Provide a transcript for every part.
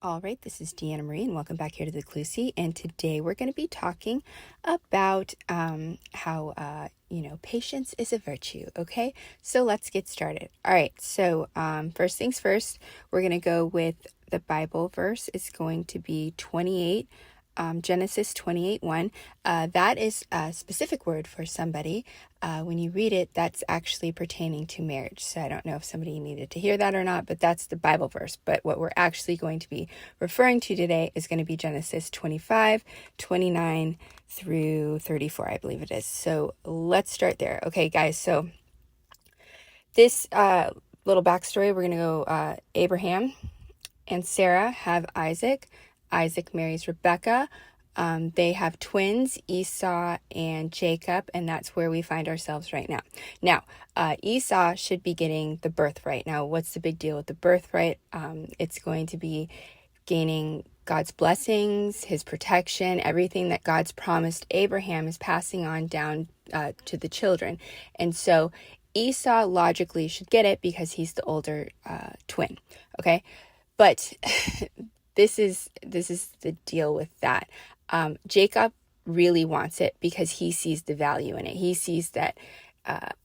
All right, this is Deanna Marie, and welcome back here to the Clusie. And today we're going to be talking about how patience is a virtue. Okay, so let's get started. All right, so first things first, we're going to go with the Bible verse. It's going to be 28. Genesis 28:1. That is a specific word for somebody. When you read it, that's actually pertaining to marriage. So I don't know if somebody needed to hear that or not, but that's the Bible verse. But what we're actually going to be referring to today is going to be Genesis 25:29 through 34, I believe it is. So let's start there. Okay, guys. So this little backstory, we're going to go Abraham and Sarah have Isaac. Isaac marries Rebecca. They have twins, Esau and Jacob, and that's where we find ourselves right now. Now, Esau should be getting the birthright. Now, what's the big deal with the birthright? It's going to be gaining God's blessings, his protection, everything that God's promised Abraham is passing on down to the children. And so Esau logically should get it because he's the older twin. Okay. But this is the deal with that. Jacob really wants it because he sees the value in it. He sees that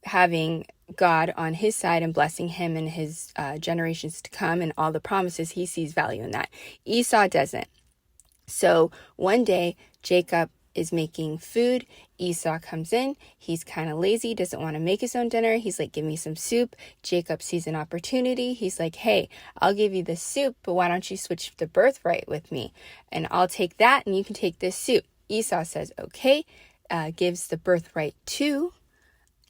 having God on his side and blessing him and his generations to come and all the promises, he sees value in that. Esau doesn't. So one day, Jacob is making food. Esau comes in. He's kind of lazy, doesn't want to make his own dinner. He's like, give me some soup. Jacob sees an opportunity. He's like, hey, I'll give you the soup, but why don't you switch the birthright with me? And I'll take that and you can take this soup. Esau says, okay, gives the birthright to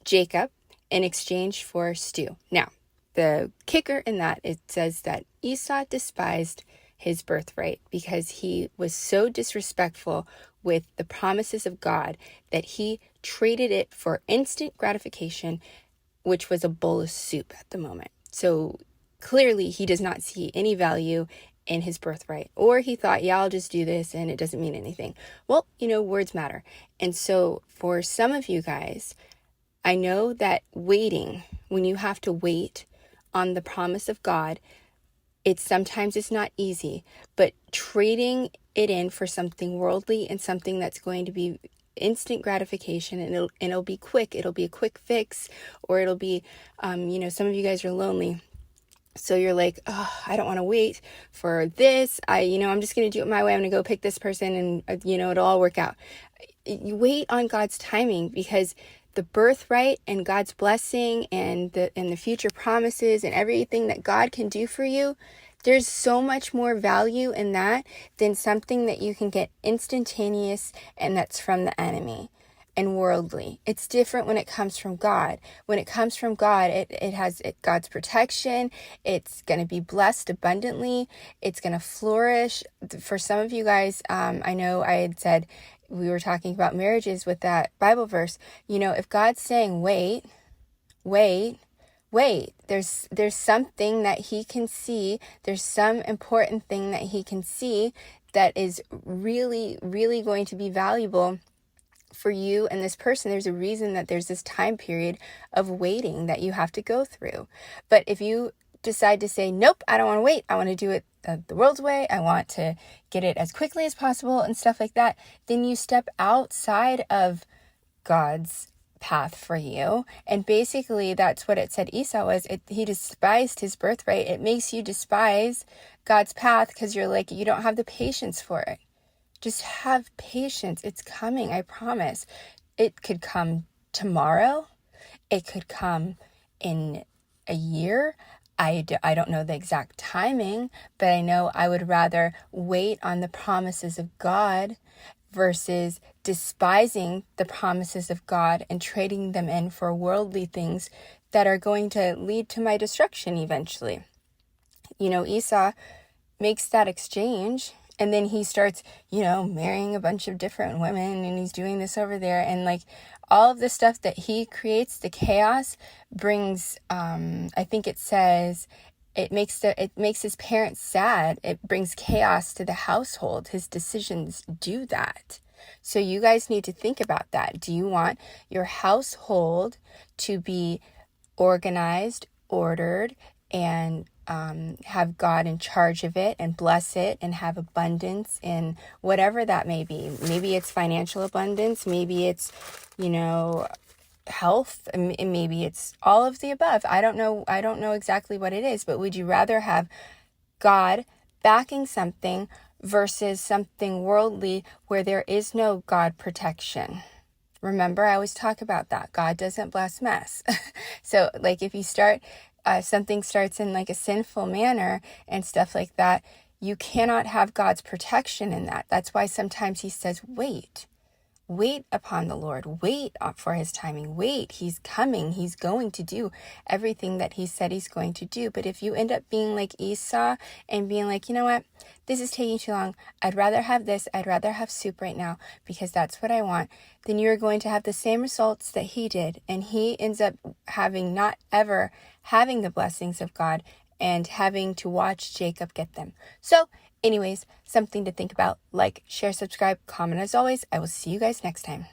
Jacob in exchange for stew. Now, the kicker in that, it says that Esau despised his birthright because he was so disrespectful with the promises of God that he traded it for instant gratification, which was a bowl of soup at the moment. So clearly he does not see any value in his birthright, or he thought, yeah, I'll just do this and it doesn't mean anything. Well, words matter. And so for some of you guys, I know that waiting, when you have to wait on the promise of God, sometimes it's not easy, but trading it in for something worldly and something that's going to be instant gratification and it'll be quick. It'll be a quick fix, or it'll be, some of you guys are lonely. So you're like, oh, I don't want to wait for this. I'm just going to do it my way. I'm going to go pick this person and, it'll all work out. You wait on God's timing, because the birthright and God's blessing and the future promises and everything that God can do for you, there's so much more value in that than something that you can get instantaneous and that's from the enemy and worldly. It's different when it comes from God. When it comes from God, it has God's protection. It's going to be blessed abundantly. It's going to flourish. For some of you guys, I know I had said, we were talking about marriages with that Bible verse. If God's saying, wait, there's something that he can see. There's some important thing that he can see that is really, really going to be valuable for you and this person. There's a reason that there's this time period of waiting that you have to go through. But if you decide to say, nope, I don't want to wait, I want to do it the world's way, I want to get it as quickly as possible and stuff like that, then you step outside of God's path for you. And basically that's what it said Esau was. He despised his birthright. It makes you despise God's path because you're like, you don't have the patience for it. Just have patience. It's coming, I promise. It could come tomorrow. It could come in a year. I don't know the exact timing, but I know I would rather wait on the promises of God versus despising the promises of God and trading them in for worldly things that are going to lead to my destruction eventually. Esau makes that exchange, and then he starts, marrying a bunch of different women, and he's doing this over there. And like all of the stuff that he creates, the chaos brings, I think it says, it makes his parents sad. It brings chaos to the household. His decisions do that. So you guys need to think about that. Do you want your household to be organized, ordered, and have God in charge of it and bless it and have abundance in whatever that may be. Maybe it's financial abundance. Maybe it's, health, and maybe it's all of the above. I don't know exactly what it is, but would you rather have God backing something versus something worldly where there is no God protection? Remember, I always talk about that. God doesn't bless mess. So like if you start, something starts in like a sinful manner and stuff like that, you cannot have God's protection in that. That's why sometimes he says, wait upon the Lord, wait for his timing, wait, he's coming, he's going to do everything that he said he's going to do. But if you end up being like Esau and being like, you know what, this is taking too long, I'd rather have this, I'd rather have soup right now because that's what I want, then you're going to have the same results that he did. And he ends up not ever having the blessings of God and having to watch Jacob get them. So anyways, something to think about. Like, share, subscribe, comment as always. I will see you guys next time.